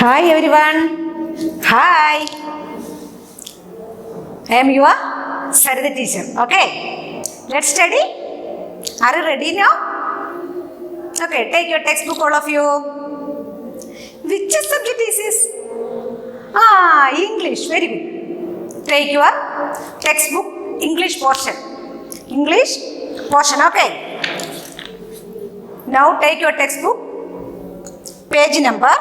Hi everyone. Hi. I am your Sarita teacher. Okay. Let's study. Are you ready now? Okay. Take your textbook, all of you. Which subject is this? English. Very good. Take your textbook, English portion. English portion. Okay. Now take your textbook. Page number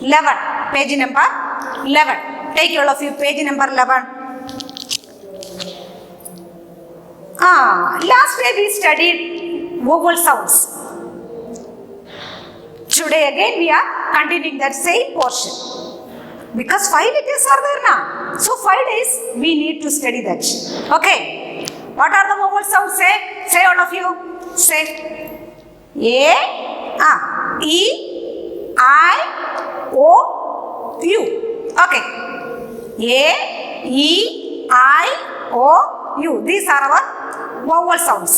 11. Page number 11. Take all of you page number 11. Last day we studied vowel sounds. Today again we are continuing that same portion. Because 5 letters are there now. So 5 days we need to study that. Okay. What are the vowel sounds? Say all of you. Say A, E, I, O, U. Okay. A, E, I, O, U. These are our vowel sounds.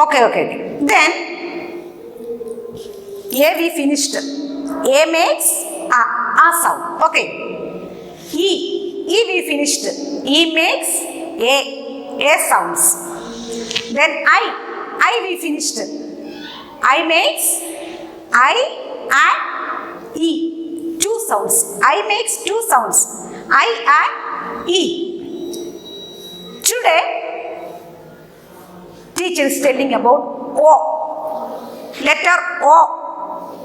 Okay. Then A we finished. A makes a sound. Okay. E we finished. E makes a sounds. Then I we finished. I makes I and E. 2 sounds. I makes 2 sounds. I and E. Today, teacher is telling about O. Letter O.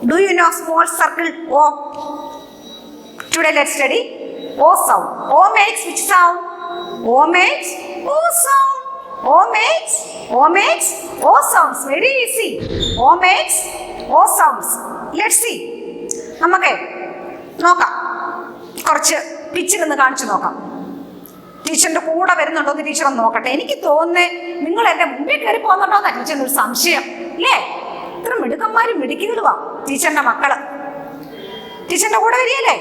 Do you know small circle O? Today let's study O sound. O makes which sound? O makes O sound. O makes O sounds. Very easy. O makes O sounds. Let's see. നമുക്ക് നോക്കാം, കുറച്ച് പിക്ചറൊന്ന് കാണിച്ചു നോക്കാം. ടീച്ചറിൻ്റെ കൂടെ വരുന്നുണ്ടോ എന്ന് teacher ഒന്ന് നോക്കട്ടെ. എനിക്ക് തോന്നുന്നേ നിങ്ങൾ എൻ്റെ മുമ്പിൽ കയറി പോകുന്നുണ്ടോന്നാ ടീച്ചറിൻ്റെ ഒരു സംശയം അല്ലേ? ഇത്ര മിടുക്കന്മാരും മിടുക്കികളുവാ ടീച്ചറിൻ്റെ മക്കള്. ടീച്ചറിൻ്റെ കൂടെ വരികയല്ലേ?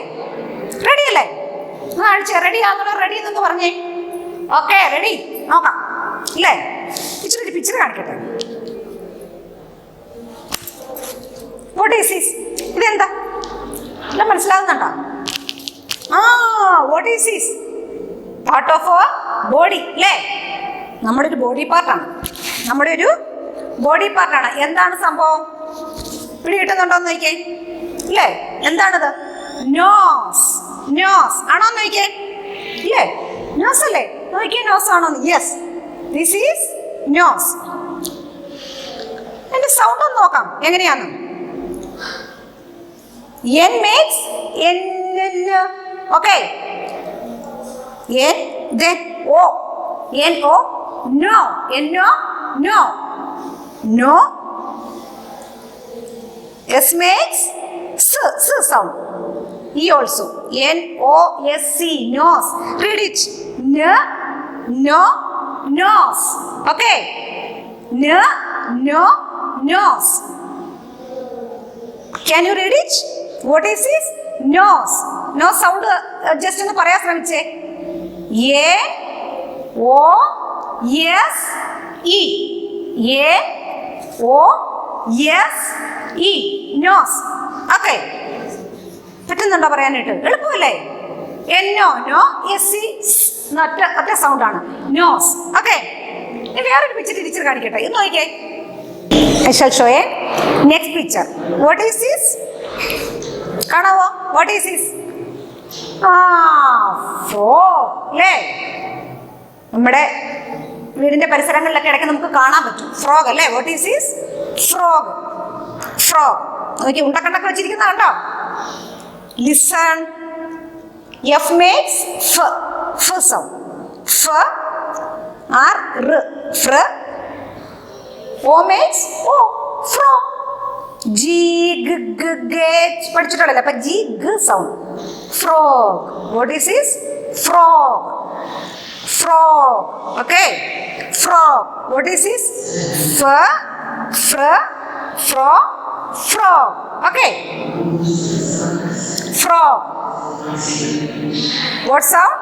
റെഡിയല്ലേ? കാണിച്ചേ, റെഡി ആണല്ലോ? റെഡി എന്നൊന്ന് പറഞ്ഞേ. Okay, ready. നോക്കാം അല്ലേ? ടീച്ചർ ഒരു പിക്ചർ കാണിക്കട്ടെ. What is this? ഇതെന്താ? എല്ലാം മനസ്സിലാകുന്നുണ്ടോ? What is this? Part of our body അല്ലേ? നമ്മുടെ ഒരു ബോഡി പാർട്ടാണ്. എന്താണ് സംഭവം? പിടി കിട്ടുന്നുണ്ടോന്ന് നോക്കിയേ ഇല്ലേ? എന്താണിത്? നോസ് ആണോന്ന് നോക്കിയേ ഇല്ലേ? നോസ് അല്ലേ? നോക്കിയേ, നോസ് ആണോന്ന്. Yes, this is nose. എന്റെ സൗണ്ട് ഒന്ന് നോക്കാം എങ്ങനെയാന്ന്. N makes N. Okay. N, then O. N-O, no. N-O, no. No. S makes S sound. E also. N-O-S-C, nose. Read it. No, nose. Okay. No, nose. Can you read it? What is this? Nose. Nose sound just ഒന്ന് പറയാൻ ശ്രമിച്ചേ. A-O-S-E. A-O-S-E. Nose. Okay. പറ്റുന്നുണ്ടോ പറയാനായിട്ട്? എളുപ്പമല്ലേ? N-O-S-E ഒറ്റ sound ആണ്. Nose. Okay. വേറൊരു picture teacher കാണിക്കട്ടെ. ഇത് നോക്കിയേ. I shall show a next picture. What is this? കാണാവോ? What is this? Frog. അല്ലേ? നമ്മുടെ വീടിന്റെ പരിസരങ്ങളിലൊക്കെ ഇടയ്ക്ക് നമുക്ക് കാണാൻ പറ്റും. ഫ്രോഗ് അല്ലേ? What is this? Frog. നോക്കി ഉണ്ടക്കണ്ടൊക്കെ വെച്ചിരിക്കുന്ന കണ്ടോ? Listen. F makes F sound. F or R. O makes O. Frog. G, G, G, G. പഠിച്ചിട്ടുള്ളല്ലോ. അപ്പൊ G, G sound. Frog. What is this? Frog. Okay. Frog. What is this? Frog. Okay. Frog. What sound?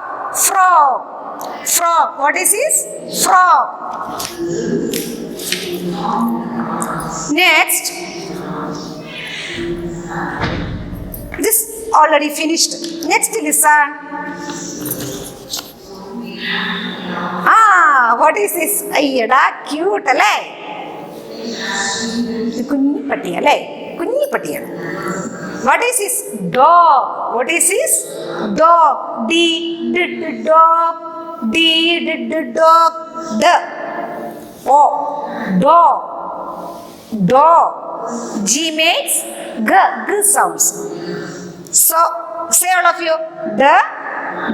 Frog. What is this? Frog. Next, This already finished. Next listen. What is this? Ayyada, cute alle. Kunni patti alle. Kunni patti. What is this? Dog. What is this? Dog. D dog. D dog. D. O. Dog. Dog. G makes g sounds. So say all of you. The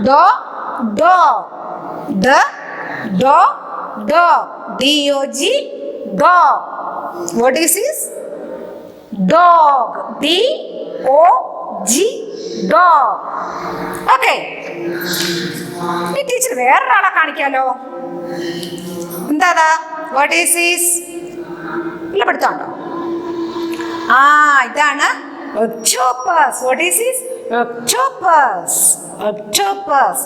dog. Dog. The dog. Dog. D-O-G. Dog. What is this? Dog. D-O-G. Dog. Okay. ഈ teacher വേറൊരാളെ കാണിക്കാലോ. എന്താ? What is this? ഇല്ല, പഠിത്തമുണ്ടോ? ഇതാണ് octopus. What is this? Octopus. Octopus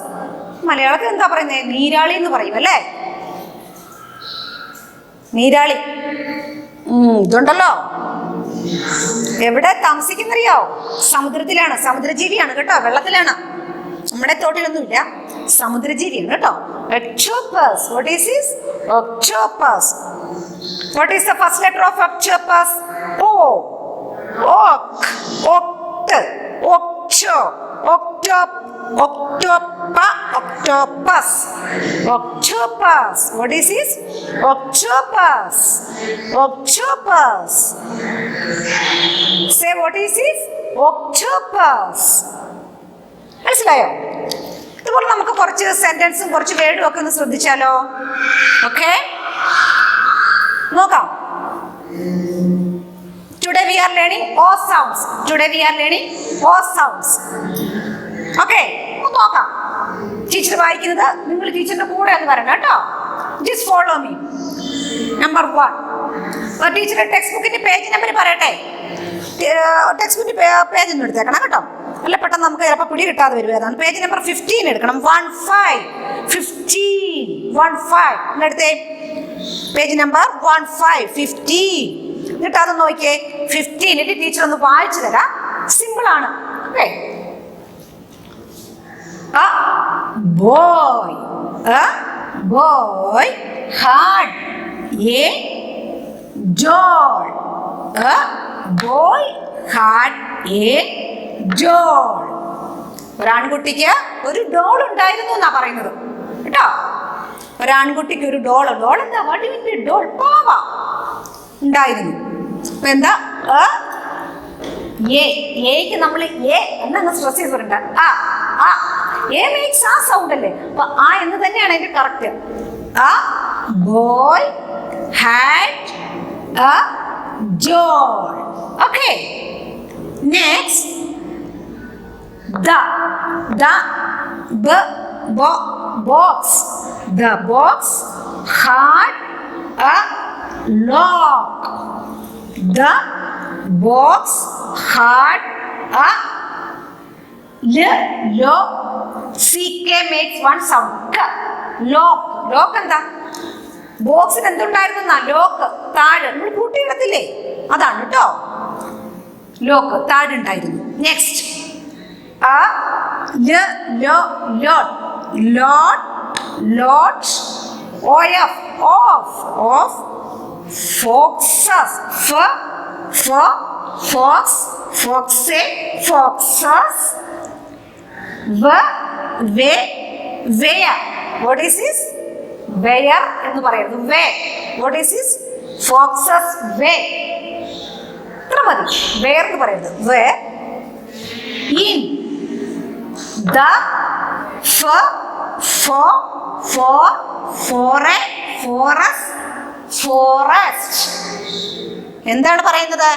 മലയാളത്തിൽ എന്താ പറയുന്നത്? നീരാളി എന്ന് പറയും അല്ലേ? നീരാളി. ഇതുണ്ടല്ലോ. എവിടെ താമസിക്കുന്നറിയോ? സമുദ്രത്തിലാണ്. സമുദ്രജീവിയാണ് കേട്ടോ, വെള്ളത്തിലാണ്. നമ്മുടെ തോട്ടിലൊന്നുമില്ല, സമുദ്രജീവിയാണ് കേട്ടോ. Octopus. What is this? Octopus. What is the first letter of octopus? O. Ok. Oct. Octo. Octop. Octopa. Octopus. Octopus. What is this? Octopus. Octopus. Say what is this? Octopus. മനസ്സിലായോ? ഇതുപോലെ നമുക്ക് കുറച്ച് സെന്റൻസും കുറച്ച് വേർഡും ഒക്കെ ഒന്ന് ശ്രദ്ധിച്ചാലോ? ഓക്കെ, നോക്കാം. Today we are learning O sounds. Today we are learning O sounds. Okay, നോക്കാം. Teacher വായിക്കുന്നത് നിങ്ങൾ ടീച്ചറിന്റെ കൂടെ ഒന്ന് വരണം കേട്ടോ. Just follow me. Number 1. ടീച്ചറുടെ ടെക്സ്റ്റ് ബുക്കിന്റെ പേജ് നമ്പർ പറയട്ടെ. ടെക്സ്റ്റ് ബുക്കിന്റെ പേജ് ഒന്ന് എടുത്തേക്കണം കേട്ടോ. അല്ല പെട്ടെന്ന് നമുക്ക് ചിലപ്പോൾ പിടി കിട്ടാതെ വരും. ഏതാണ് പേജ് നമ്പർ 15 എടുക്കണം. 15 എടുത്തേ. Page number 15. എന്നിട്ട് അത് നോക്കിയേ. 15 ടീച്ചർ ഒന്ന് വായിച്ചു തരാം. സിമ്പിൾ ആണ്. Okay. A boy had a doll. A boy had a doll. ഒരാൺകുട്ടിക്ക് ഒരു ഡോൾ ഉണ്ടായിരുന്നു എന്നാ പറയുന്നത് കേട്ടോ. ഒരാൺകുട്ടിക്ക് ഒരു ഡോൾ എന്താ? What you mean doll? പാവ ഉണ്ടായിരുന്നു. അപ്പൊ എന്താ? എക്ക് നമ്മൾ എന്നങ്ങ് സ്ട്രെസ് ചെയ്ത് പറയണ്ട. എ മേക്സ് ആ സൗണ്ട് അല്ലേ? അപ്പൊ ആ എന്ന് തന്നെയാണ് അതിന്റെ correct. A boy had a doll. Okay. Next, the box. The box had a lock. The box had a CK makes one sound. Lock എന്താ? ബോക്സിന് എന്തുണ്ടായിരുന്നു? ലോക്ക്. താഴ് നമ്മൾ കൂട്ടിയിടത്തില്ലേ, അതാണ് കേട്ടോ. ലോക്ക് താഴുണ്ടായിരുന്നു. Next, of foxes. Foxes. Where. What is this? Where എന്ന് പറയുന്നത്. Where. What is this? Foxes where. ഇത്ര മതി. Where എന്ന് പറയുന്നത്. Where. In the forest. എന്താണ് പറയുന്നത്?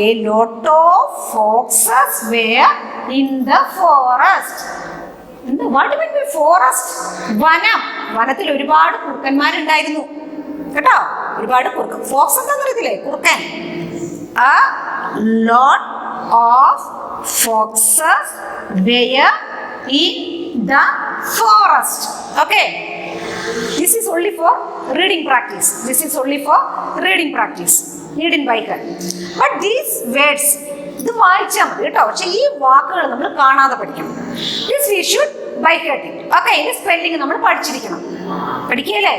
A lot of foxes were in the forest. What do you mean by forest? വനത്തിൽ ഒരുപാട് കുറുക്കന്മാരുണ്ടായിരുന്നു കേട്ടോ. ഒരുപാട് കുറുക്കൻ. ഫോക്സ് എന്താന്ന് അറിയത്തില്ലേ? കുറുക്കൻ. A lot of foxes were in the forest. Okay. This is only for reading practice. Read in by heart. But these words ഇത് വായിച്ചാൽ മതി കേട്ടോ. പക്ഷെ ഈ വാക്കുകൾ നമ്മൾ കാണാതെ പഠിക്കണം. This we should by hearting. Okay, ഇതിന്റെ സ്പെല്ലിംഗ് നമ്മൾ പഠിച്ചിരിക്കണം. പഠിക്കല്ലേ?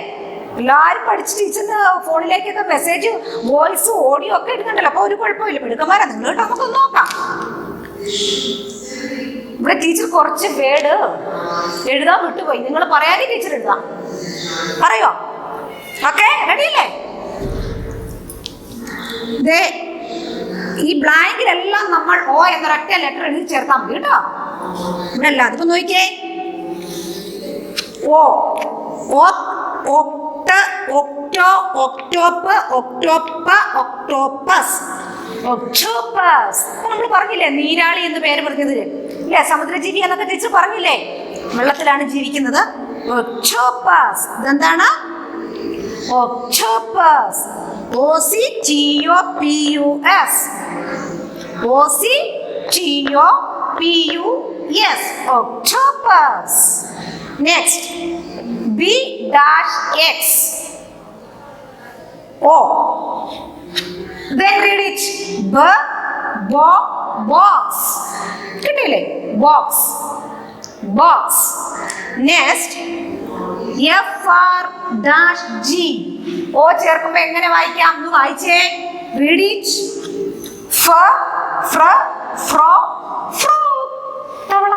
എല്ലാവരും പഠിച്ച് ടീച്ചറിന് ഫോണിലേക്കൊക്കെ മെസ്സേജ്, വോയിസ്, ഓഡിയോ ഒക്കെ ഇടുന്നുണ്ടല്ലോ. അപ്പൊ ഒരു കുഴപ്പമില്ല, മിടുക്കന്മാരാ നിങ്ങൾ കേട്ടോ. നമുക്കൊന്ന് നോക്കാം. ഇവിടെ ടീച്ചർ കുറച്ച് വേർഡ് എഴുതാൻ വിട്ടുപോയി. നിങ്ങൾ പറയാനേ ടീച്ചർ എഴുതാം. പറയോ? ഓക്കെ, റെഡിയല്ലേ? ഈ ബ്ലാങ്കിലെല്ലാം നമ്മൾ ഓ എന്നൊരൊറ്റ ലെറ്റർ എഴുതി ചേർത്താൽ മതി കേട്ടോ. ഇവിടെ അല്ല, അതിപ്പോ നോക്കിയേ. ഓ, ഒക്ട, ഒക്ടോ, ഒക്ടോപ്പ്, ഒക്ടോപ്പ, ഒക്ടോപ്പസ്, ഒക്ടോപ്പസ്. നമ്മൾ പറഞ്ഞില്ലേ നീരാളി എന്ന് പേര് പറഞ്ഞത് ഇല്ലേ? സമുദ്രജീവി എന്നൊക്കെ ടീച്ചർ പറഞ്ഞില്ലേ? വെള്ളത്തിലാണ് ജീവിക്കുന്നത്. ഒക്ടോപ്പസ്. ഇതെന്താണ്? Octopus. OCTOPUS. OCTOPUS. Octopus. Next, B-X. O. Then read it. Box. കിട്ടിയില്ലേ? Box. Box. Next, FR-G. ഓ ചേർക്കുമ്പോ എങ്ങനെ വായിക്കാം? ഒന്ന് വായിച്ചേ. Read it. തവള.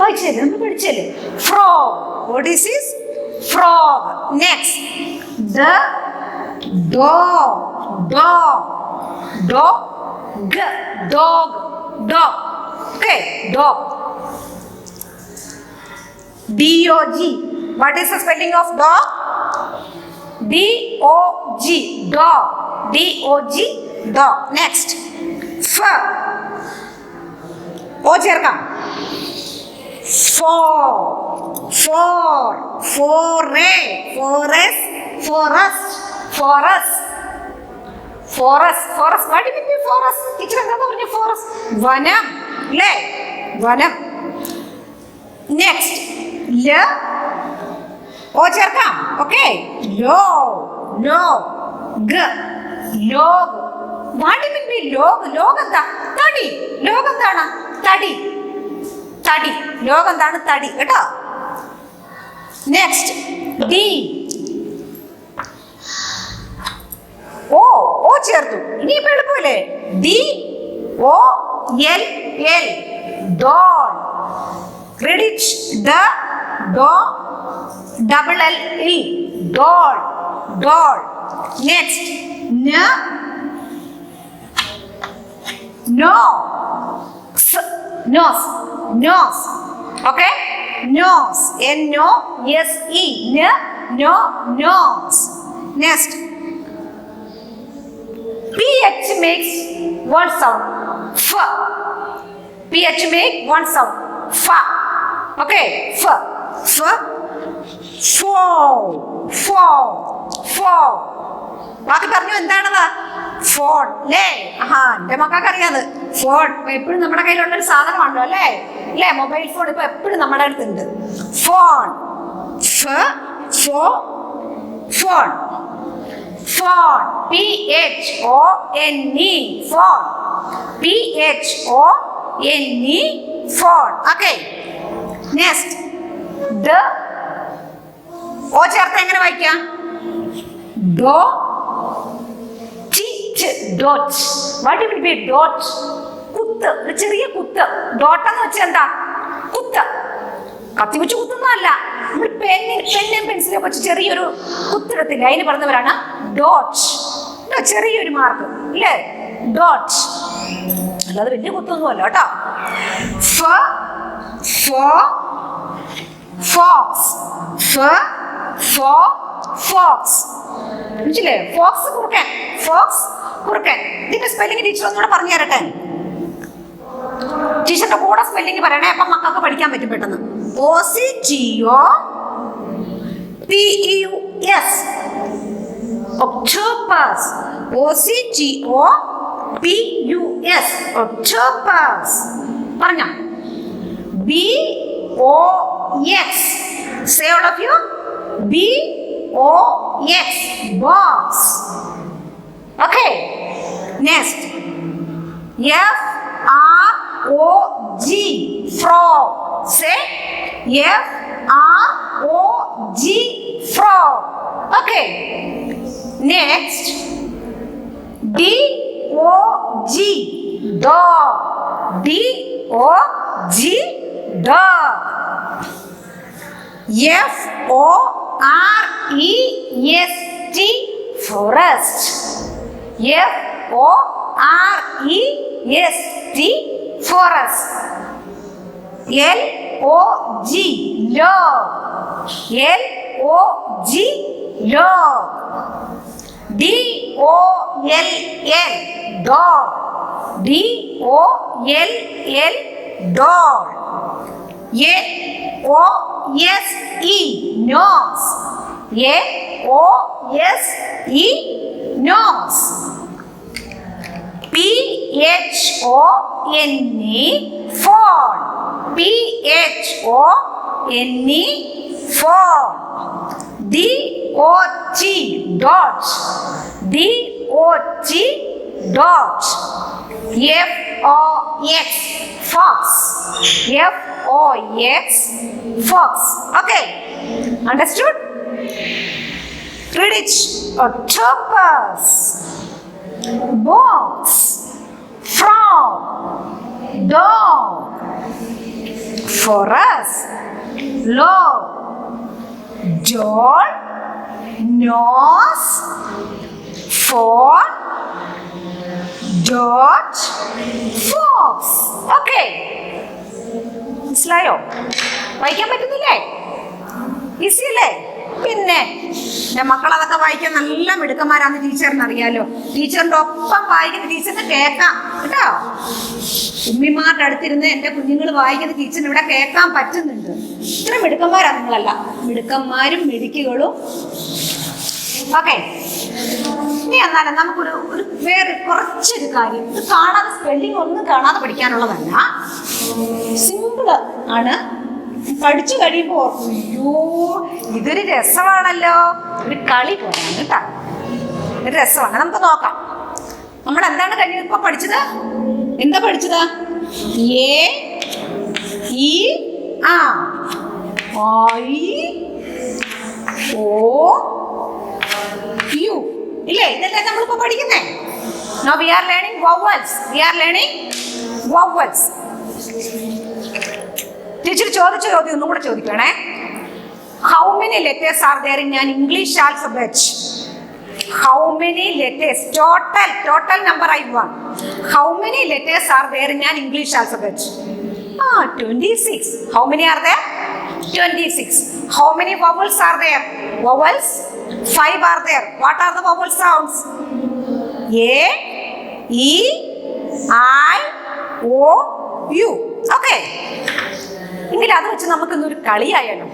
വായിച്ചല്ലേ? നമ്മൾ പഠിച്ചല്ലേ? Frog. What is this? Frog. Next, the dog. Dog. Okay, dog. DOG. What is the spelling of dog? DOG. Dog. DOG. Dog. Next, fur. O ചേർക്കാം. Forest. What do you mean forest? Teacher എന്താ പറഞ്ഞ forest? വനം അല്ലേ? വനം. Next, ഓ ചേർക്കാം. Okay, log. What do you mean by log? Log എന്താ? തടി. log എന്താണ്? തടി. log എന്താണ്? തടി കേട്ടോ. Next, D. ഓ ചേർത്തു. ഇനിയിപ്പോ എളുപ്പമല്ലേ? DOLL. Doll. Credit the double L. Doll. Next, nose. Okay, nose. N-O-S-E. Nose. Next, PH makes one sound. F. PH make one sound. Fa. Okay, F. Fall. ബാക്കി പറഞ്ഞു എന്താണത്? ഫോൺ അല്ലേ? എന്റെ മക്കൾക്ക് അറിയാത്. ഫോൺ എപ്പോഴും നമ്മുടെ കയ്യിലുള്ളൊരു സാധനമാണല്ലോ അല്ലേ? മൊബൈൽ ഫോൺ ഇപ്പൊ എപ്പോഴും നമ്മുടെ അടുത്തുണ്ട്. Phone. PHONE. Phone. PHONE. Phone. Okay, next, O ചേർത്ത് എങ്ങനെ വായിക്കാം? Dot. What do you mean by dot? കുത്ത്. ഒരു ചെറിയ കുത്ത്. ഡോട്ട് എന്ന് വെച്ചാൽ എന്താ? കുത്ത്. കത്തി വെച്ച് കുത്തുന്നതല്ല. നമ്മൾ പെന്നും പെൻസിലും വെച്ച് ചെറിയൊരു കുത്തിടത്തില്ല, അതിന് പറഞ്ഞവരാണ് ഡോട്ട്. ചെറിയൊരു മാർക്ക് ഇല്ലേ? ഡോട്ട്. അല്ലാതെ വലിയ കുത്തൊന്നും അല്ല കേട്ടോ. ഫോക്സ്. മനസ്സിലേ? ഫോക്സ് കുറുക്കൻ. ഇതിന്റെ സ്പെല്ലിംഗ് ടീച്ചർ ഒന്നുകൂടെ പറഞ്ഞു തരട്ടെ. ടീച്ചറിന്റെ കൂടെ സ്പെല്ലിംഗ് പറയണേ, അപ്പം മക്കൾക്ക് പഠിക്കാൻ പറ്റും പെട്ടെന്ന്. OCTOPUS. ഒക്ടോപ്പസ്. OCTOPUS. ഒക്ടോപ്പസ്. പറഞ്ഞോ. BOX. Say all of you. BOX. Box. Okay. Next, F-R-O-G, frog. Say F-R-O-G, frog. Okay. Next, D-O-G, dog. D-O-G, dog. F-O-R-E-S-T, forest. F-O-R-E-S-T, forest. L-O-G, log. L-O-G, log. D-O-L-L, dog. D-O-L-L, dog. N-O-S-E, nose. N-O-S-E, nose. P-H-O-N-E, phone. P-H-O-N-E, phone. D-O-T, dot. D-O-T, dot. F-O-X, fox. F-O-X, fox. Okay, understood? Read it. Octopus, box, frog, dog, forest, log, doll, nose, phone, dot, fox. Okay. മനസ്സിലായോ? വായിക്കാൻ പറ്റുന്നില്ലേ? Easy അല്ലേ? പിന്നെ മക്കളതൊക്കെ വായിക്കാൻ നല്ല മിടുക്കന്മാരാന്ന് ടീച്ചറിന് അറിയാലോ. ടീച്ചറിന്റെ ഒപ്പം വായിക്കുന്ന ടീച്ചറിന് കേൾക്കാം കേട്ടോ. ഉമ്മിമാരുടെ അടുത്തിരുന്ന് എൻ്റെ കുഞ്ഞുങ്ങൾ വായിക്കുന്ന ടീച്ചറിന് ഇവിടെ കേൾക്കാൻ പറ്റുന്നുണ്ട്. ഇത്ര മിടുക്കന്മാരാ നിങ്ങളല്ല, മിടുക്കന്മാരും മിടുക്കികളും. ഓക്കെ, ഇനി എന്നാലും നമുക്കൊരു വേറെ കുറച്ചൊരു കാര്യം, ഇത് കാണാതെ സ്പെല്ലിംഗ് ഒന്നും കാണാതെ പഠിക്കാനുള്ളതല്ല, സിമ്പിള് ആണ്. പഠിച്ചു കഴിയുമ്പോൾ ഓർക്കും, അയ്യോ ഇതൊരു രസമാണല്ലോ, ഒരു കളി പോലാണ് കേട്ടോ, ഒരു രസമാണ്. നമുക്ക് നോക്കാം നമ്മൾ എന്താണ് കഴിഞ്ഞപ്പോൾ പഠിച്ചത്. എന്താ പഠിച്ചത്? എ ഇ ആ ഐ ഓ യു ഇല്ലേ? ഇതല്ലേ നമ്മളിപ്പോൾ പഠിക്കുന്നേ. Now we are learning vowels. We are learning vowels. Teacher ചോദിച്ച ചോദ്യം ഒന്നും കൂടെ ചോദിക്കണേ. How many letters are there in an English alphabet? How many letters? Total number I want. How many letters are there in an English alphabet? 26. How many are there? 26. How many vowels are there? Vowels? 5 are there. What are the vowel sounds? A, E, I, O, U. Okay. എങ്കിൽ അത് വെച്ച് നമുക്ക് ഇന്നൊരു കളിയായാലും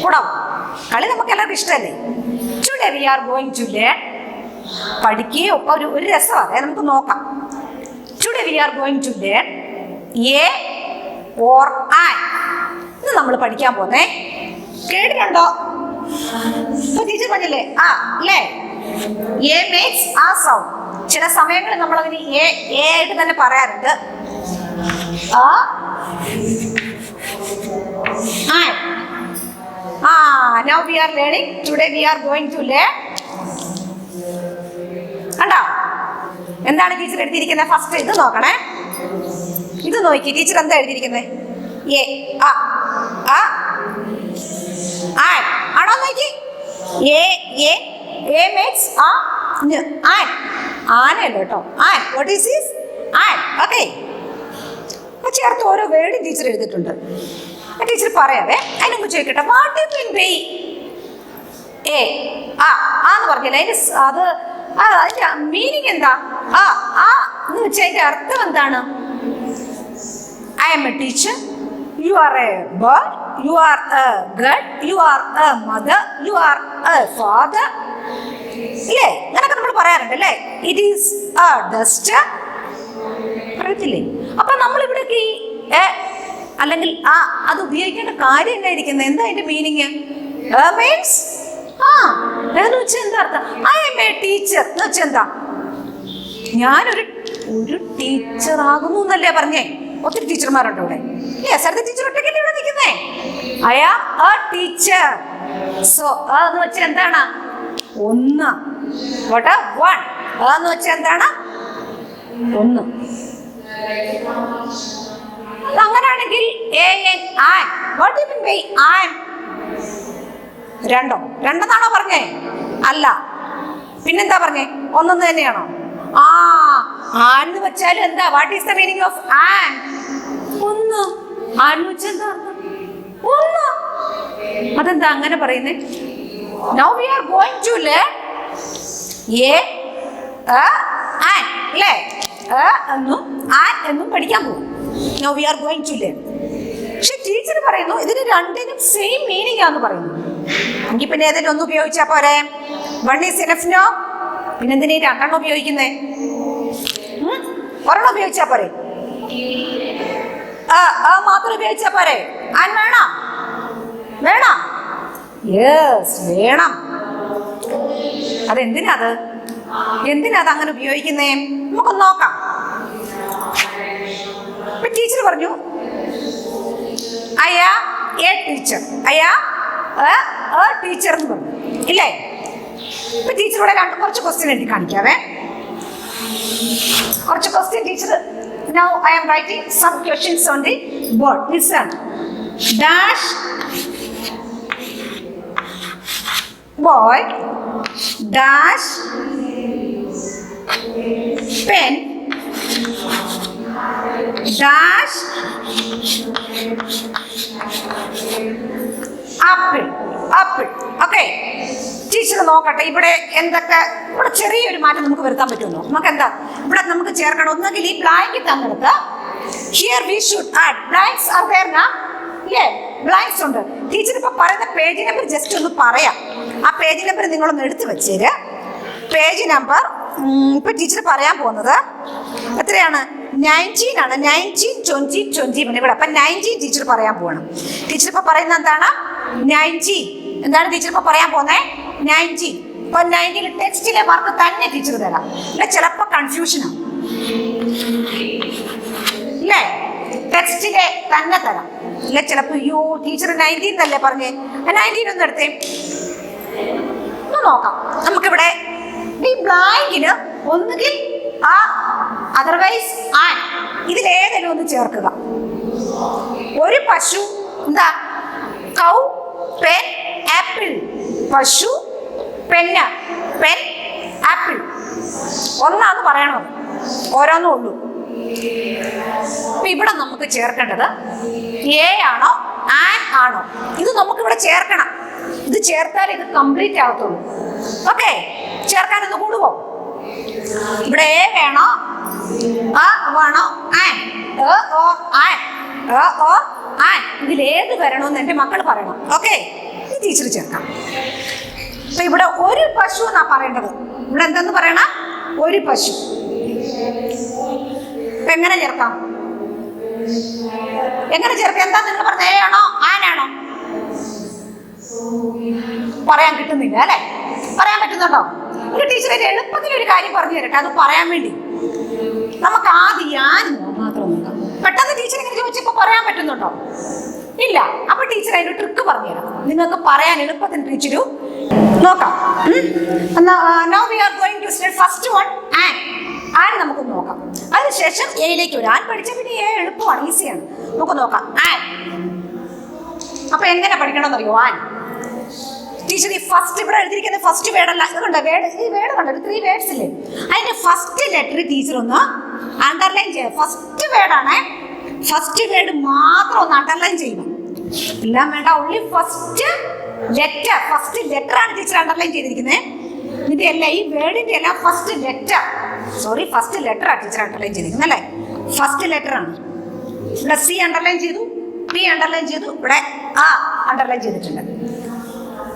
കൂടാം. കളി നമുക്ക് എല്ലാവർക്കും ഇഷ്ടമല്ലേ? Today we are going to learn. പഠിക്കുകയോ ഒരു രസമാണ്, നമുക്ക് നോക്കാം. Today we are going to learn A or I. ഇത് നമ്മൾ പഠിക്കാൻ പോന്നേ. കേട്ടിട്ടുണ്ടോ? ടീച്ചർ പറഞ്ഞില്ലേ ആ അല്ലേ? എ മേക്സ് ആ സൗണ്ട്. ചില സമയങ്ങളിൽ നമ്മൾ അതിന് എ ആയിട്ട് തന്നെ പറയാറുണ്ട്. Now we are learning. Today we are going to learn. കണ്ടോ എന്താണ് ടീച്ചർ എഴുതിയിരിക്കുന്നത്? ഫസ്റ്റ് ഇത് നോക്കണേ. ഇത് നോക്കി ടീച്ചർ എന്താ എഴുതിയിരിക്കുന്നത്? എ ആ ആണോ നോക്കി. എ മേക്സ് ആ ആൻ. ആനയല്ലോ കേട്ടോ, an. What is this? An. Okay, ചേർത്ത് ഓരോ വേർഡും ടീച്ചർ എഴുതിയിട്ടുണ്ട്. ടീച്ചർ പറയാവേ. അതിന് മുമ്പ് ചോദിക്കട്ടെ, what you mean by a എന്ന് പറഞ്ഞില്ലേ? അത് അതിന്റെ മീനിങ് എന്താ? എന്ന് വെച്ചാൽ അതിന്റെ അർത്ഥം എന്താണ്? I M A teacher, you are A bird, you are A girl, you are A mother, you are A father. ഇല്ലേ? അങ്ങനൊക്കെ നമ്മൾ പറയാറുണ്ട് അല്ലേ? It is A Duster. അറിയത്തില്ലേ? അപ്പൊ നമ്മളിവിടേക്ക് അല്ലെങ്കിൽ അത് ഉപയോഗിക്കേണ്ട കാര്യം എന്നായിരിക്കുന്നത്? എന്താ അതിന്റെ മീനിങ്? മീൻസ് എന്ന് വെച്ചാൽ എന്താ അർത്ഥം? ഐ എം എ ടീച്ചർ എന്ന് വെച്ചാൽ എന്താ? ഞാനൊരു ഒരു ടീച്ചർ ആകുന്നു എന്നല്ലേ പറഞ്ഞേ? ഒത്തിരി ടീച്ചർമാരുണ്ടോ ഇവിടെ? സരിത ടീച്ചർ ഒറ്റയ്ക്കല്ലേ ഇവിടെ നിൽക്കുന്നേ? I am a teacher. So എന്ന് വെച്ചാൽ എന്താണ്? ഒന്ന്. വൺ എന്ന് വെച്ചാൽ എന്താണ്? ഒന്ന്. അങ്ങനെയാണെങ്കിൽ രണ്ടെന്നാണോ പറഞ്ഞേ? അല്ല, പിന്നെന്താ പറഞ്ഞേ? ഒന്നെന്ന് തന്നെയാണോ? ആന്ന് വെച്ചാൽ എന്താ? What is the meaning of an? ഒന്ന്. ആന്ന് വെച്ചാൽ എന്താ? ഒന്ന്. അതെന്താ അങ്ങനെ പറയുന്നേ? Now we are going to learn an അല്ലേ? എന്നും ആൻ എന്നും പഠിക്കാൻ പോകും. Now we are going to learn. പക്ഷെ ടീച്ചർ പറയുന്നു ഇതിന് രണ്ടിനും സെയിം മീനിങ് ആണെന്ന് പറയുന്നു. എങ്കിൽ പിന്നെ ഏതെങ്കിലും ഒന്ന് ഉപയോഗിച്ചാൽ പോരെ? One is enough no? പിന്നെന്തിനാ രണ്ടെണ്ണം ഉപയോഗിക്കുന്നേ? ഒരെണ്ണം ഉപയോഗിച്ചാ പോരെ? മാത്രം ഉപയോഗിച്ചാ പോരെ? ആൻ വേണം? വേണം. യെസ്, വേണം. അതെന്തിനാത്? എന്തിനാത് അങ്ങനെ ഉപയോഗിക്കുന്നേ? നമുക്കൊന്ന് നോക്കാം. ടീച്ചർ പറഞ്ഞു I am a teacher. I am a teacher എന്ന് പറഞ്ഞു ഇല്ലേ? ഇപ്പൊ ടീച്ചറോടെ കുറച്ച് ക്വസ്റ്റ്യൻ എഴുതി കാണിക്കാവേ. കുറച്ച് question teacher. Now I am writing some questions on the board. Listen. Dash boy dash pen dash apple. Okay, teacher നോക്കട്ടെ ഇവിടെ എന്തൊക്കെ. ഇവിടെ ചെറിയൊരു മാറ്റം നമുക്ക് വരുത്താൻ പറ്റുമോ? നമുക്ക് എന്താ ഇവിടെ നമുക്ക് ചേർക്കണം? ഒന്നെങ്കിൽ ഈ ബ്ലാങ്ക് തന്നെടുത്ത് here we should add blanks are there നാ? ഇല്ലേ, ബ്ലാങ്ക്സ് ഉണ്ട്. ടീച്ചർ ഇപ്പൊ പറയുന്ന പേജ് നമ്പർ ജസ്റ്റ് ഒന്ന് പറയാം. ആ പേജ് നമ്പർ നിങ്ങളൊന്ന് എടുത്തു വെച്ചേര്. പേജ് നമ്പർ ഇപ്പൊ ടീച്ചർ പറയാൻ പോകുന്നത് എത്രയാണ്? 19 ആണ്. 19, 20, 21 ഇവിടെ. അപ്പൊ 19 ടീച്ചർ പറയാൻ പോകണം. ടീച്ചർ ഇപ്പൊ പറയുന്നത് എന്താണ്? 19. എന്താണ് ടീച്ചർ ഇപ്പൊ പറയാൻ പോകുന്നത്? 19. ഇപ്പൊ 19 ടെക്സ്റ്റിലെ മാർക്ക് തന്നെ ടീച്ചർ തരാം. അല്ലെ ചിലപ്പോ കൺഫ്യൂഷനാണ് അല്ലേ? ടെക്സ്റ്റിലെ തന്നെ തരാം. അല്ലെ ചിലപ്പോ അയ്യോ ടീച്ചർ 19 എന്നല്ലേ പറഞ്ഞേ? 19 ഒന്ന് എടുത്തേ. ഒന്ന് നോക്കാം. നമുക്കിവിടെ ഈ ബ്ലാങ്കിന് ഒന്നുകിൽ അതർവൈസ് ആൻ ഇതിലേതെങ്കിലും ഒന്ന് ചേർക്കുക. ഒരു പശു എന്താ? കൗ, പെൻ, ആപ്പിൾ. പശു, പെന്ന, പെൻ, ആപ്പിൾ. ഒന്നാന്ന് പറയണോ? ഓരോന്നും ഉള്ളൂ. അപ്പൊ ഇവിടെ നമുക്ക് ചേർക്കേണ്ടത് എ ആണോ ആൻ ആണോ? ഇത് നമുക്കിവിടെ ചേർക്കണം. ഇത് ചേർത്താൽ ഇത് കംപ്ലീറ്റ് ആകത്തുള്ളൂ. ഓക്കെ, ചേർക്കാനൊന്ന് കൂടുവോ? ഇവിടെ എ വേണോ വേണോ? ആൻ ആൻ ഇതിലേത് വരണമെന്ന് എൻ്റെ മക്കൾ പറയണം. ഓക്കെ, ഇത് ടീച്ചർ ചേർക്കാം. അപ്പൊ ഇവിടെ ഒരു പശു എന്നാ പറയേണ്ടത്. ഇവിടെ എന്തെന്ന് പറയണ? ഒരു പശു. ഇപ്പൊ എങ്ങനെ ചേർക്കാം? എങ്ങനെ ചേർക്കാം? എന്താ നിങ്ങൾ പറഞ്ഞ? എ ആണോ ആനാണോ? പറയാൻ കിട്ടുന്നില്ല അല്ലെ? പറയാൻ പറ്റുന്നുണ്ടോ? ഒരു ടീച്ചർ എളുപ്പത്തിൽ ഒരു കാര്യം പറഞ്ഞു തരട്ടെ, അത് പറയാൻ വേണ്ടി. നമുക്ക് ആദ്യം മാത്രം നോക്കാം. പെട്ടെന്ന് ടീച്ചർ ഇങ്ങനെ ചോദിച്ചപ്പോ പറയാൻ പറ്റുന്നുണ്ടോ? ഇല്ല. അപ്പൊ ടീച്ചർ അതിന്റെ ട്രിക്ക് പറഞ്ഞുതരാം, നിങ്ങൾക്ക് പറയാൻ എളുപ്പത്തിന് ടീച്ചർ നോക്കാം. Now we are going to study first one an നമുക്ക് നോക്കാം. അതിനുശേഷം എയിലേക്ക് വരും. ആൻ പഠിച്ച പിന്നെ എ എളുപ്പമാണ്, ഈസിയാണ്. നമുക്ക് നോക്കാം ആൻ. അപ്പൊ എങ്ങനെ പഠിക്കണമെന്നറിയോ? ആൻ ടീച്ചർ ഈ ഫസ്റ്റ് ഇവിടെ എഴുതിയിരിക്കുന്ന ഫസ്റ്റ് വേർഡല്ല, ഇത് കണ്ടോ? വേർഡ്, ഈ വേർഡ് കണ്ടോ? 3 വേർഡ്സ് ഇല്ലേ? അതിന്റെ ഫസ്റ്റ് ലെറ്റർ ടീച്ചർ ഒന്ന് അണ്ടർലൈൻ ചെയ്യുക. ഫസ്റ്റ് വേർഡാണ്. ഫസ്റ്റ് വേർഡ് മാത്രം ഒന്ന് അണ്ടർലൈൻ ചെയ്യണം. എല്ലാം വേണ്ട, only first letter. First letter ആണ് ടീച്ചർ അണ്ടർലൈൻ ചെയ്തിരിക്കുന്നത്. ഇതിന്റെ എല്ലാം ഈ വേർഡിന്റെ എല്ലാം ഫസ്റ്റ് ലെറ്റർ, ഫസ്റ്റ് ലെറ്റർ ആണ് ടീച്ചർ അണ്ടർലൈൻ ചെയ്തിരിക്കുന്നത് അല്ലേ? ഫസ്റ്റ് ലെറ്റർ ആണ്. ഇവിടെ സി അണ്ടർലൈൻ ചെയ്തു, പി അണ്ടർലൈൻ ചെയ്തു, ഇവിടെ ആ അണ്ടർലൈൻ ചെയ്തിട്ടുണ്ട്.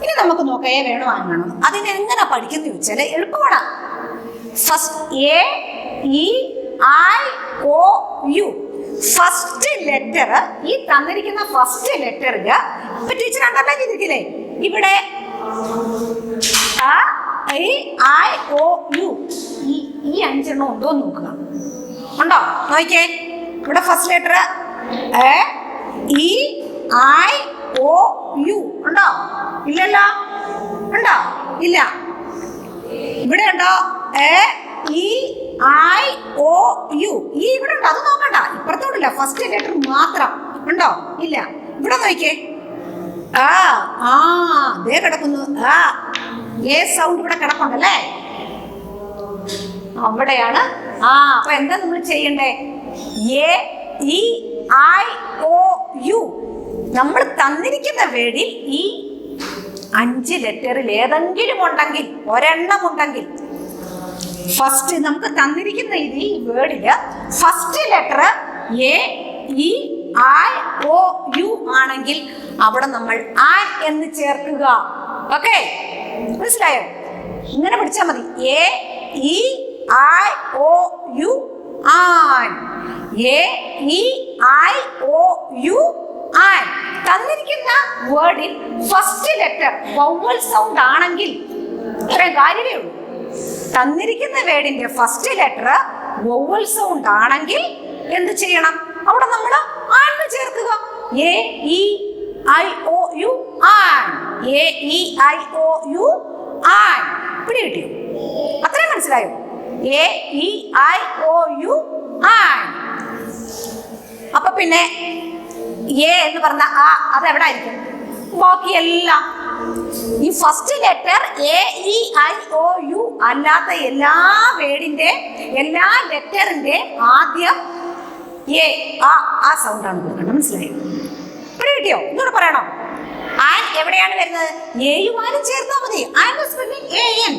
ഇനി നമുക്ക് നോക്കാം എ വേണോ ആൻ വേണോ. അതിന് എങ്ങനെ പഠിക്കുന്ന ചോദിച്ചാൽ എളുപ്പമാണ്. First a E I O u. First letter, ഈ തന്നിരിക്കുന്ന ഫസ്റ്റ് ലെറ്ററില് ഇപ്പൊ ടീച്ചർ അണ്ടർലൈൻ ചെയ്തിരിക്കില്ലേ? ഇവിടെ ഈ 5 എണ്ണം ഉണ്ടോ നോക്കുക. ഉണ്ടോ? നോക്കിക്കേ, ഇവിടെ first letter A E I O u ഉണ്ടോ? ഇല്ലല്ലോ. ഉണ്ടോ? ഇല്ല. ഇവിടെ ഉണ്ടോ? A E I O U. ഈ ഇവിടെ ഉണ്ടോ? അത് നോക്കണ്ട, ഇപ്പുറത്തോടില്ല, ഫസ്റ്റ് ലെറ്റർ മാത്രം. ഉണ്ടോ? ഇല്ല. ഇവിടെ നോക്കിക്കേ, ദേ കിടക്കുന്നു. എ സൗണ്ട് ഇവിടെ കിടപ്പുണ്ടല്ലേ, അവിടെയാണ്. അപ്പൊ എന്താ നമ്മൾ ചെയ്യണ്ടേ? A E I O u. നമ്മൾ തന്നിരിക്കുന്ന വേർഡിൽ ഈ 5 ലെറ്ററിൽ ഏതെങ്കിലും ഉണ്ടെങ്കിൽ, ഒരെണ്ണം ഉണ്ടെങ്കിൽ, ഫസ്റ്റ് നമുക്ക് തന്നിരിക്കുന്ന ഈ വേർഡില് first letter A E I O U ആണെങ്കിൽ അവിടെ നമ്മൾ ആൻ എന്ന് ചേർക്കുക. ഓക്കെ, മനസ്സിലായോ? ഇങ്ങനെ പഠിച്ചാൽ മതി. A E I O U an. A E I O you an. തന്നിരിക്കുന്ന വേർഡിൽ ഫസ്റ്റ് ലെറ്റർ വൗവൽ സൗണ്ട് ആണെങ്കിൽ, ഇത്രയും കാര്യമേ ഉള്ളൂ. തന്നിരിക്കുന്ന വേർഡിന്റെ ഫസ്റ്റ് ലെറ്റർ വൗവൽ സൗണ്ട് ആണെങ്കിൽ എന്ത് ചെയ്യണം? അവിടെ നമ്മൾ ആൻ ചേർക്കുക. A E I O U an. A E I O you an. പിടി കിട്ടിയോ? അത്രയും മനസ്സിലായോ? A E I O you an. അപ്പൊ പിന്നെ എ എന്ന് പറഞ്ഞ അതെവിടെ ആയിരിക്കും? ബാക്കിയെല്ലാം ഈ first letter A E I O u അല്ലാത്ത എല്ലാ വേർഡിന്റെ എല്ലാ ലെറ്ററിന്റെ ആദ്യം എ ആ സൗണ്ടാണ് കൊടുക്കേണ്ടത്. മനസ്സിലായോ? ഇവിടെ കിട്ടിയോ? ഇങ്ങോട്ട് പറയണോ? ആൻ എവിടെയാണ് വരുന്നത്? എയും ആനും ചേർത്താൽ മതി. An spelling A N.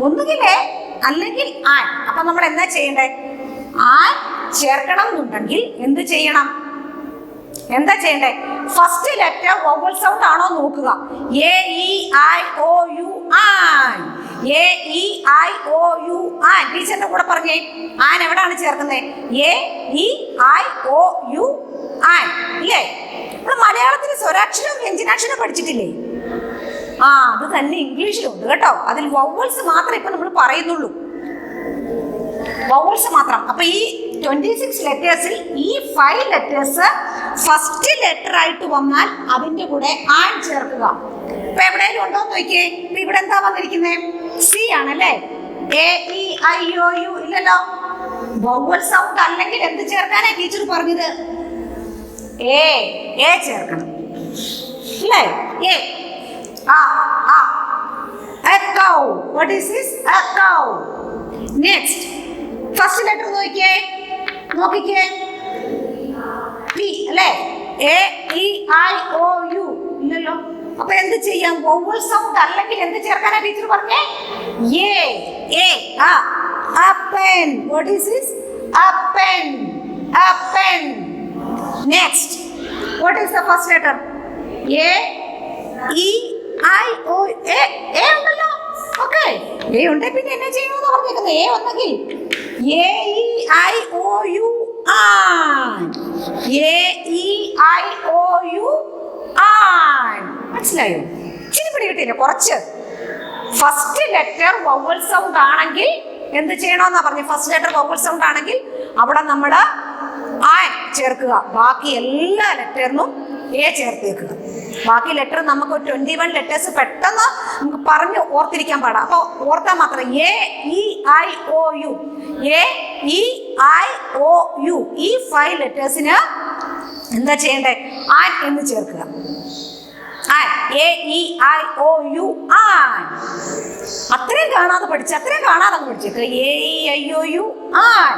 ഒന്നുകിൽ എ അല്ലെങ്കിൽ ആൻ. അപ്പൊ നമ്മൾ എന്താ ചെയ്യണ്ടേ? ആൻ ചേർക്കണം എന്നുണ്ടെങ്കിൽ എന്ത് ചെയ്യണം? എന്താ ചെയ്യണ്ടേ? ഫസ്റ്റ് ലെറ്റർ വൗവൽ സൗണ്ട് ആണോ നോക്കുക. A E I O U an. A E I O you an. ടീച്ചറിന്റെ കൂടെ പറഞ്ഞേ, ആൻ എവിടാണ് ചേർക്കുന്നത്? A E I O you an. ഇല്ലേ? നമ്മൾ മലയാളത്തിൽ സ്വരാക്ഷരവും വ്യഞ്ജനാക്ഷരവും പഠിച്ചിട്ടില്ലേ? അത് തന്നെ ഇംഗ്ലീഷിലുണ്ട് കേട്ടോ. അതിൽ വൗവൽസ് മാത്രം ഇപ്പൊ നമ്മൾ പറയുന്നുള്ളൂ, വൗവൽസ് മാത്രം. അപ്പൊ ഈ 26 ലെറ്റേഴ്സിൽ ഈ 5 ലെറ്റേഴ്സ് ഫസ്റ്റ് ലെറ്റർ ആയിട്ട് വന്നാൽ അതിന്റെ കൂടെ ആൻ ചേർക്കുക. ഇപ്പൊ എവിടെയെങ്കിലും ഉണ്ടോ എന്ന് നോക്കിയേ. ഇവിടെ എന്താ വന്നിരിക്കുന്നത്? സി ആണല്ലേ. A E I O u ഇല്ലല്ലോ. വൗവൽ സൗണ്ട് അല്ലെങ്കിൽ എന്ത് ചേർക്കാനാ ടീച്ചർ പറഞ്ഞത്? എ ചേർക്കണം, ഇല്ലേ? A a cow. What is this? A cow. Next, first letter നോക്കിക്കേ, പി അല്ലേ? A E I O u ഇല്ലല്ലോ. അപ്പൊ എന്ത് ചെയ്യാം? വൗവൽ സൗണ്ട് അല്ലെങ്കിൽ എന്ത് ചേർക്കാനാ ടീച്ചർ പറഞ്ഞേ? A a pen. What is this? A pen. Next, what is the first letter? A E I O A. ഉണ്ടല്ലോ. ഓക്കെ, എ ഉണ്ട്. പിന്നെ എന്നെ ചെയ്യണമെന്ന് പറഞ്ഞേക്കുന്നത് എ വന്നെങ്കിൽ A E I O U an. A E I O you an. മനസ്സിലായോ? ഇച്ചിരി പിടി കിട്ടിയില്ലേ? കുറച്ച്. ഫസ്റ്റ് ലെറ്റർ വൗവൽ സൗണ്ട് ആണെങ്കിൽ എന്ത് ചെയ്യണമെന്നാ പറഞ്ഞു? ഫസ്റ്റ് ലെറ്റർ വൗവൽ സൗണ്ട് ആണെങ്കിൽ അവിടെ നമ്മൾ ആൻ ചേർക്കുക. ബാക്കി എല്ലാ ലെറ്ററിനും എ ചേർത്തേക്കുക. ബാക്കി ലെറ്റർ നമുക്ക് 21 ലെറ്റേഴ്സ് പെട്ടെന്ന് നമുക്ക് പറഞ്ഞു ഓർത്തിരിക്കാൻ പാടാം. അപ്പോൾ ഓർത്താൽ മാത്രം A E I O U. A E I O U. ഈ 5 ലെറ്റേഴ്സിന് എന്താ ചെയ്യണ്ടേ? ആൻ എന്ന് ചേർക്കുക. An. A E I O U an. അത്രയും കാണാതെ പഠിച്ചേക്കുക. A E I O U an.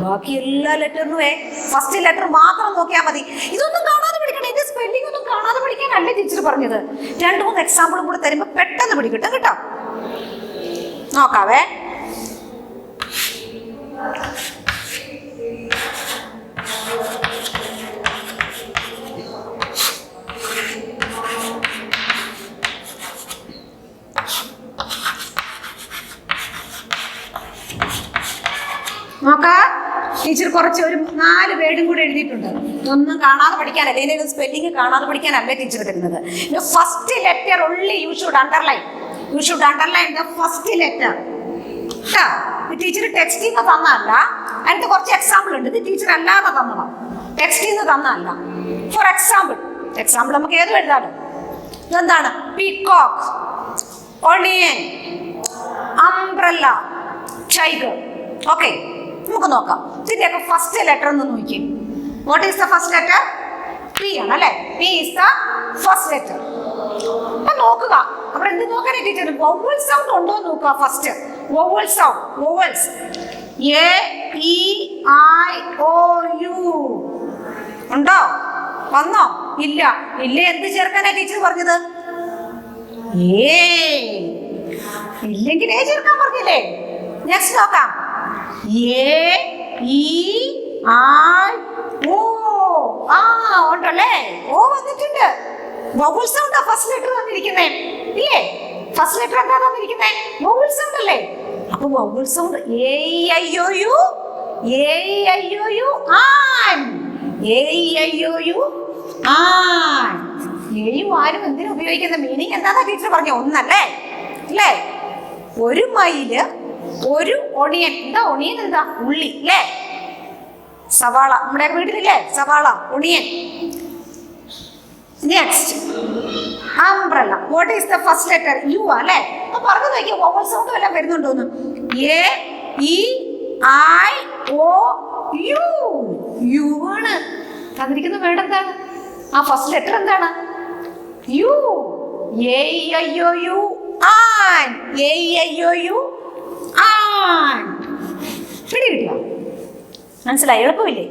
ബാക്കി എല്ലാ ലെറ്ററിനും ഫസ്റ്റ് ലെറ്റർ മാത്രം നോക്കിയാൽ മതി. ഇതൊന്നും കാണാതെ പഠിക്കണം. ഇതിന്റെ സ്പെല്ലിംഗ് ഒന്നും കാണാതെ പഠിക്കാനല്ല ടീച്ചർ പറഞ്ഞത്. 2-3 എക്സാമ്പിളും കൂടെ തരുമ്പോൾ പെട്ടെന്ന് പിടികിട്ടും കേട്ടോ. നോക്കാവേ. നോക്കാം. ടീച്ചർ കുറച്ച് ഒരു 4 വേർഡും കൂടെ എഴുതിയിട്ടുണ്ട്. ഇതൊന്നും കാണാതെ പഠിക്കാനല്ല, ഇതിന്റെ സ്പെല്ലിംഗ് കാണാതെ പഠിക്കാനല്ല ടീച്ചർ തരുന്നത്. First letter only you should underline. The first letter. Teacher ടെക്സ്റ്റിൽ നിന്ന് തന്നതല്ല. അതിന്റെ കുറച്ച് എക്സാമ്പിൾ ഉണ്ട്. ഇത് ടീച്ചർ അല്ലാതെ തന്നതാണ്, ടെക്സ്റ്റിൽ നിന്ന് തന്നതല്ല. ഫോർ എക്സാമ്പിൾ നമുക്ക് ഏതും എഴുതാലോ. ഇതെന്താണ്? Peacock, onion, umbrella, tiger. Okay, നമുക്ക് നോക്കാം. ഇതിന്റെയൊക്കെ ഫസ്റ്റ് ലെറ്റർ ഒന്ന് നോക്കി. What is the first letter? P ആണ് അല്ലെ. P is the first letter. അപ്പൊ നോക്കുക, അവിടെ എന്ത് നോക്കാനേ ടീച്ചർ? വവൽ സൗണ്ട് ഉണ്ടോ നോക്കുക. First vowel sound, vowels. A E I O u ഉണ്ടോ? വന്നോ? ഇല്ല. എന്ത് ചേർക്കാനാ ടീച്ചർ പറഞ്ഞത്? ഏ. ഇല്ലെങ്കിൽ ഏ ചേർക്കാൻ പറഞ്ഞില്ലേ? നെക്സ്റ്റ് നോക്കാം. A E I o. ആ ഉണ്ടല്ലേ, ഓ വന്നിട്ടുണ്ട്. വവൽ സൗണ്ട് ഫസ്റ്റ് ലെറ്റർ വന്നിരിക്കുന്നേ ഇല്ലേ? ഫസ്റ്റ് ലെറ്റർ എന്താ വന്നിരിക്കുന്നേ? വവൽ സൗണ്ട് അല്ലേ? അപ്പൊ vowel sound a I O U, A I O U an, A I O U an. എയും ആരും എന്തിനു ഉപയോഗിക്കുന്ന മീനിങ് എന്താന്നാ ടീച്ചർ പറഞ്ഞ? ഒന്നല്ലേ അല്ലേ? ഒരു മയില്, ഒരു ഒണിയൻ. എന്താ ഒണിയൻ? എന്താ? ഉള്ളി അല്ലേ? സവാള, നമ്മുടെ വീട്ടിലില്ലേ സവാള, onion. Next umbrella. What is the first letter? U അല്ലേ? അപ്പൊ പറഞ്ഞു നോക്കിയാൽ വവൽ സൗണ്ട് എല്ലാം വരുന്നുണ്ടോന്ന്. A E I O U. U ആണ് തന്നിരിക്കുന്ന വേർഡ്. എന്താണ് ആ ഫസ്റ്റ് ലെറ്റർ? എന്താണ്? U. A I O U an, A I O U an. പിടികിട്ടിയോ? മനസ്സിലായി? എളുപ്പമില്ലേ?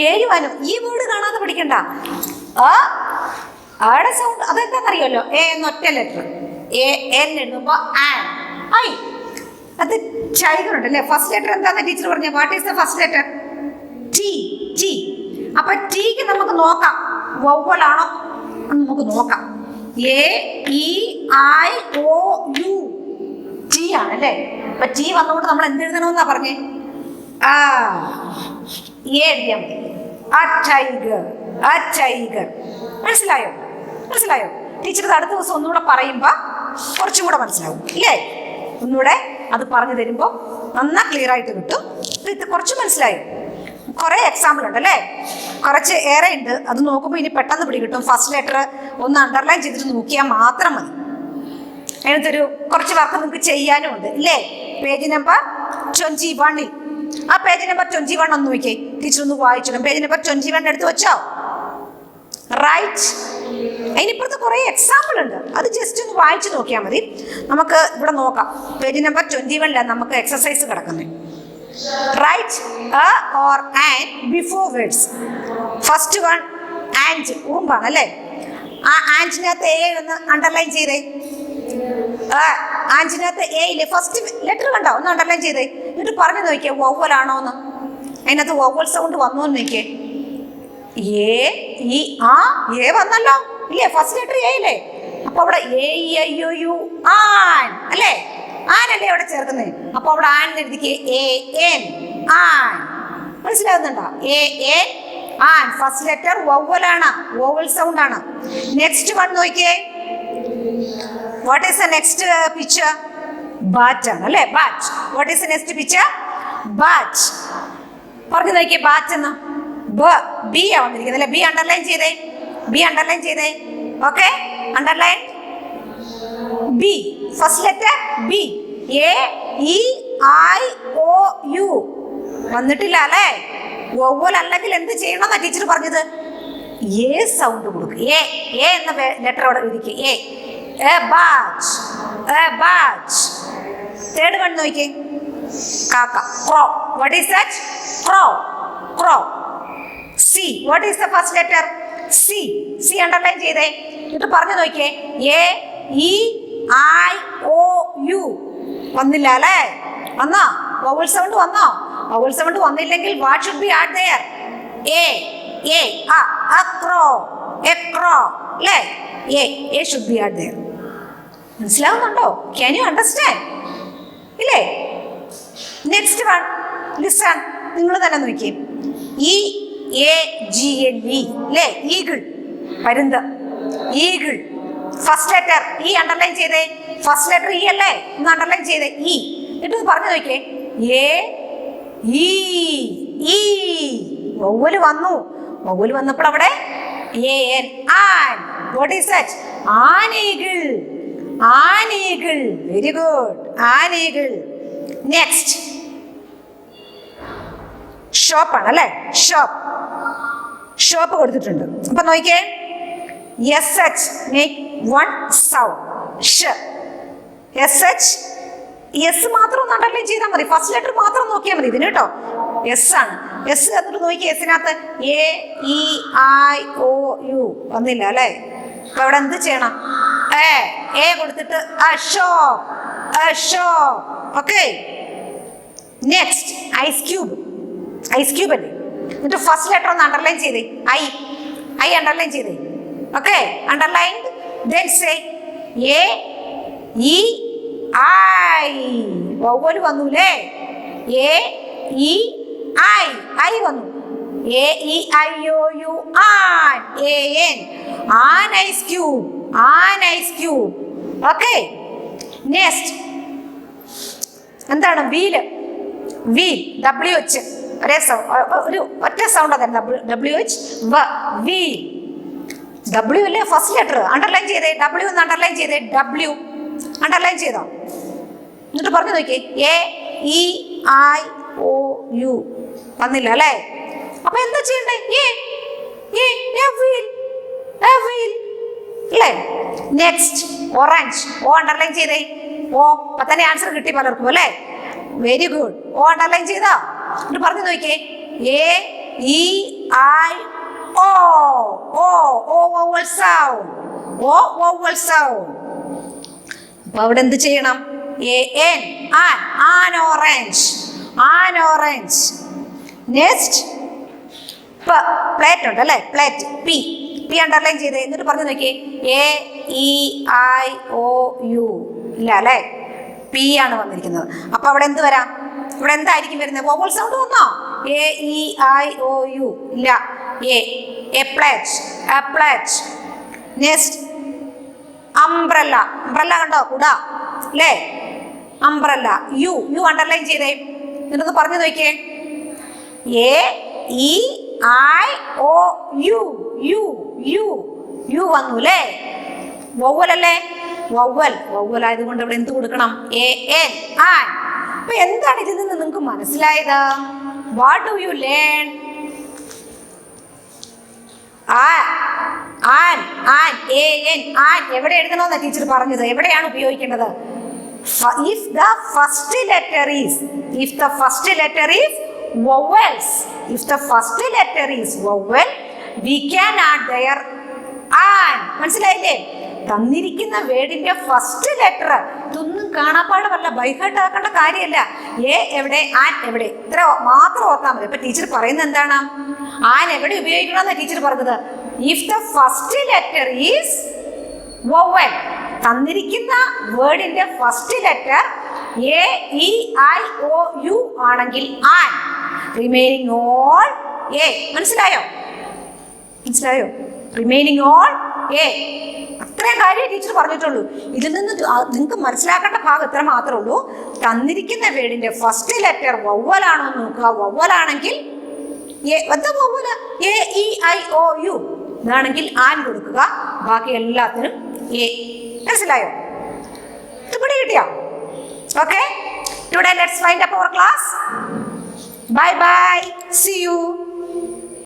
ഏഴുവാനും ഈ വേർഡ് കാണാതെ പഠിക്കണ്ട. ആടെ സൗണ്ട് അതെന്താണെന്നറിയാമല്ലോ? എ എന്നൊറ്റ ലെറ്റർ, എ എൻ എഴുതുമ്പോ ആൻ, ഐ. അത് ടൈഗർ ഉണ്ടല്ലേ? ഫസ്റ്റ് ലെറ്റർ എന്താന്ന് ടീച്ചർ പറഞ്ഞ? What is the first letter? T. T. അപ്പൊ ടിക്ക് നമുക്ക് നോക്കാം വവ്വലാണോ നമുക്ക് നോക്കാം. A E I O U. T ആണല്ലേ? അപ്പൊ ടി വന്നുകൊണ്ട് നമ്മൾ എന്ത് എഴുതണമെന്നാ പറഞ്ഞേ? ആ എഴുതിയാൽ മതി. ആ ടൈഗർ, ആ ടൈഗർ. മനസ്സിലായോ? ടീച്ചർ അടുത്ത ദിവസം ഒന്നുകൂടെ പറയുമ്പോ കുറച്ചും കൂടെ മനസ്സിലാവും ഇല്ലേ? ഒന്നുകൂടെ അത് പറഞ്ഞു തരുമ്പോ നന്നാ ക്ലിയർ ആയിട്ട് കിട്ടും. ഇത് കുറച്ച് മനസ്സിലായോ? കുറെ എക്സാമ്പിൾ ഉണ്ട് അല്ലേ? കുറച്ച് ഏറെ ഉണ്ട്. അത് നോക്കുമ്പോൾ ഇനി പെട്ടെന്ന് പിടികിട്ടും. ഫസ്റ്റ് ലെറ്റർ ഒന്ന് അണ്ടർലൈൻ ചെയ്തിട്ട് നോക്കിയാൽ മാത്രം മതി. അതിനകത്തൊരു കുറച്ച് വർക്ക് നിങ്ങൾക്ക് ചെയ്യാനും ഉണ്ട് ഇല്ലേ? Page number 21. ആ പേജ് നമ്പർ 21 ഒന്ന് നോക്കിയേ. ടീച്ചർ ഒന്ന് വായിച്ചിടും. പേജ് നമ്പർ 21 എടുത്ത് വെച്ചോ. റൈറ്റ്. അതിനിപ്പുറത്ത് കുറേ എക്സാമ്പിൾ ഉണ്ട്. അത് ജസ്റ്റ് ഒന്ന് വായിച്ചു നോക്കിയാൽ മതി. നമുക്ക് ഇവിടെ നോക്കാം. പേജ് നമ്പർ 21 നമുക്ക് എക്സസൈസ് കിടക്കുന്നത്. Write A or an before words. First one and, ഉറുമ്പാണ് അല്ലേ? ആ ആൻഡിനകത്ത് എ ഒന്ന് അണ്ടർലൈൻ ചെയ്തേ. ആൻഡിനകത്ത് എ ഇല്ലേ? ഫസ്റ്റ് ലെറ്റർ കണ്ടോ? ഒന്ന് അണ്ടർലൈൻ ചെയ്തേ. എന്നിട്ട് പറഞ്ഞു നോക്കിയേ വവ്വലാണോ എന്ന്. അതിനകത്ത് വവ്വൽ സൗണ്ട് വന്നു എന്ന് നോക്കിയേ. എ ഇ ആ എ വന്നല്ലോ ഇല്ലേ? ഫസ്റ്റ് ലെറ്റർ എ ഇല്ലേ? അപ്പൊ അവിടെ A I O U an അല്ലേ? ആനല്ലേ അവിടെ ചേർക്കുന്നത്. അപ്പൊ അവിടെ ആൻ എഴുതിക്കേ. A N an. മനസ്സിലാകുന്നുണ്ടോ? A N an. First letter വവ്വലാണ്, വവൽ സൗണ്ട് ആണ്. നെക്സ്റ്റ് വൺ നോക്കിയേ. What is the next picture? Bat ആണ് അല്ലേ? Bat. What is the next picture? Bat. പറഞ്ഞു നോക്കിയേ ബാറ്റ് എന്ന്. ബി ആ വന്നിരിക്കുന്നത് അല്ലേ? ബി അണ്ടർലൈൻ ചെയ്തേ. ബി അണ്ടർലൈൻ ചെയ്തേ. Okay, underline B. First letter B. A E I O U വന്നിട്ടില്ല അല്ലേ? വവ്വൽ അല്ലെങ്കിൽ എന്ത് ചെയ്യണമെന്നാ ടീച്ചർ പറഞ്ഞത്? എ സൗണ്ട് കൊടുക്കുക. എ എന്ന ലെറ്റർ അവിടെ എഴുതിക്കുക. A bat, A bat. Third one നോക്കിയേ. കാക്ക, crow. What is that? Crow, crow. C. What is the first letter? C. C underline ചെയ്തേ. എന്നിട്ട് പറഞ്ഞു നോക്കിയേ. A E I O U വന്നില്ല അല്ലേ? വന്നോ? വവൽ സൗണ്ട് വന്നോ? വവൽ സൗണ്ട് വന്നില്ലെങ്കിൽ what should be add there? A a crow, a crow അല്ലേ? A should be add there. മനസ്സിലാവുന്നുണ്ടോ? ക്യാൻ യു അണ്ടർസ്റ്റാൻഡ് ഇല്ലേ? Next one listen. നിങ്ങൾ തന്നെ നോക്കിയേ. EAGLE അല്ലേ? ഈഗിൾ, പരുന്ത്, eagle. First letter E underline ചെയ്തേ. ഫസ്റ്റ് ലെറ്റർ ഇ അല്ലേ? ഒന്ന് അണ്ടർലൈൻ ചെയ്തേ. ഇ. എന്നിട്ട് പറഞ്ഞു നോക്കിയേ. എ ഇ ഈ വവ്വൽ വന്നു. വവ്വൽ വന്നപ്പോൾ അവിടെ an an. What is that? An eagle. An eagle. Very good. An eagle. Next shop ആണ് അല്ലേ? ഷോപ്പ്. ഷോപ്പ് കൊടുത്തിട്ടുണ്ട്. അപ്പൊ നോക്കിയേ, S H make one sound. S H. S മാത്രം ഒന്ന് അണ്ടർലൈൻ ചെയ്താൽ മതി. ഫസ്റ്റ് ലെറ്റർ മാത്രം നോക്കിയാൽ മതി ഇതിന് കേട്ടോ. എസ് ആണ്. എസ് എന്നിട്ട് നോക്കി, എസിനകത്ത് A E I O U വന്നില്ല അല്ലേ? അപ്പൊ അവിടെ എന്ത് ചെയ്യണം? എ കൊടുത്തിട്ട് shop. Shop. Okay. Next ice cube. Ice cube അല്ലേ? എന്നിട്ട് ഫസ്റ്റ് ലെറ്റർ ഒന്ന് അണ്ടർലൈൻ ചെയ്തേ. ഐ അണ്ടർലൈൻ ചെയ്തേ. Okay, underlined. Then say A E I. Vowel വന്നുല്ലേ? എ ഇ ഐ വന്നു. A E I O U an. A N. An ice cube. An ice cube. Okay. Next എന്താണ്? Wheel. Wheel. W H. ഒരേ ഒരു ഒറ്റ sound അതായിരുന്നു. W H. Wheel. W അല്ലേ first letter? Underline ചെയ്തേ. W എന്ന് underline ചെയ്തേ. ഡബ്ല്യു അണ്ടർലൈൻ ചെയ്തോ? എന്നിട്ട് പറഞ്ഞു നോക്കിയേ, A E I O U വന്നില്ല അല്ലേ? അപ്പൊ എന്താ ചെയ്യണ്ടേ? അല്ലേ? Next orange. ഓ അണ്ടർലൈൻ ചെയ്തേ. ഓ അപ്പൊ തന്നെ ആൻസർ കിട്ടി പലർക്കും അല്ലേ? Very good. ഓ അണ്ടർലൈൻ ചെയ്താ? എന്നിട്ട് പറഞ്ഞു നോക്കിയേ, A E I O. O vowel sound. O vowel sound. അപ്പൊ അവിടെ എന്ത് ചെയ്യണം? A N. An. An orange. An orange. Next plate ഉണ്ട് അല്ലേ? പ്ലേറ്റ്. പി. പി അണ്ടർലൈൻ ചെയ്തേ. എന്നിട്ട് പറഞ്ഞു നോക്കിയേ, A E I O U ഇല്ല അല്ലേ? പി ആണ് വന്നിരിക്കുന്നത്. അപ്പൊ അവിടെ എന്ത് വരാം? ഇവിടെ എന്തായിരിക്കും വരുന്നത്? വവ്വൽ സൗണ്ട് വന്നോ? A E I O U ഇല്ല. A plate. A plate. Next umbrella. Umbrella കണ്ടോ? കുട അല്ലേ? അംബ്രല്ല. യു. യു അണ്ടർലൈൻ ചെയ്തേ. എന്നിട്ടൊന്ന് പറഞ്ഞു നോക്കിയേ, A E I O U. U U U വന്നു അല്ലേ? വവ്വൽ അല്ലേ? വവ്വൽ. വവ്വൽ ആയതുകൊണ്ട് ഇവിടെ എന്ത് കൊടുക്കണം? A N. ആൻ. അപ്പൊ എന്താണ് ഇതിൽ നിന്ന് നിങ്ങൾക്ക് മനസ്സിലായത്? What do you learn? An. An. A N. An എവിടെ എഴുതണമെന്നാ ടീച്ചർ പറഞ്ഞത്? എവിടെയാണ് ഉപയോഗിക്കേണ്ടത്? If the first letter is vowels, if the first letter is vowel, we can add there an. മനസ്സിലായില്ലേ? തന്നിരിക്കുന്ന വേർഡിന്റെ ഫസ്റ്റ് ലെറ്റർ ഇതൊന്നും കാണാപ്പാടമല്ല, ബൈഹാർട്ട് ആക്കേണ്ട കാര്യമല്ല. എ എവിടെ, ആൻ എവിടെ, ഇത്ര മാത്രം ഓർത്താൽ മതി. അപ്പൊ ടീച്ചർ പറയുന്നത് എന്താണ്? ആൻ എവിടെ ഉപയോഗിക്കണമെന്നാണ് ടീച്ചർ പറഞ്ഞത്? If the first letter is vowel, തന്നിരിക്കുന്ന വേർഡിന്റെ first letter A E I O U ആണെങ്കിൽ ആൻ, റിമൈനിങ് ഓൾ എ. മനസ്സിലായോ? മനസ്സിലായോ? Remaining all A. അത്രയും കാര്യം ടീച്ചർ പറഞ്ഞിട്ടുള്ളൂ. ഇതിൽ നിന്ന് നിങ്ങൾക്ക് മനസ്സിലാക്കേണ്ട ഭാഗം ഇത്ര മാത്രമേ ഉള്ളൂ. തന്നിരിക്കുന്ന വേർഡിന്റെ ഫസ്റ്റ് ലെറ്റർ വവ്വലാണോ എന്ന് നോക്കുക. വവ്വലാണെങ്കിൽ A E I O U, ഇതാണെങ്കിൽ ആൻ കൊടുക്കുക. ബാക്കി എല്ലാത്തിനും എ. മനസ്സിലായോ? ഇത് പിടി കിട്ടിയോ? Okay, today let's wind up our class. Bye bye, see U.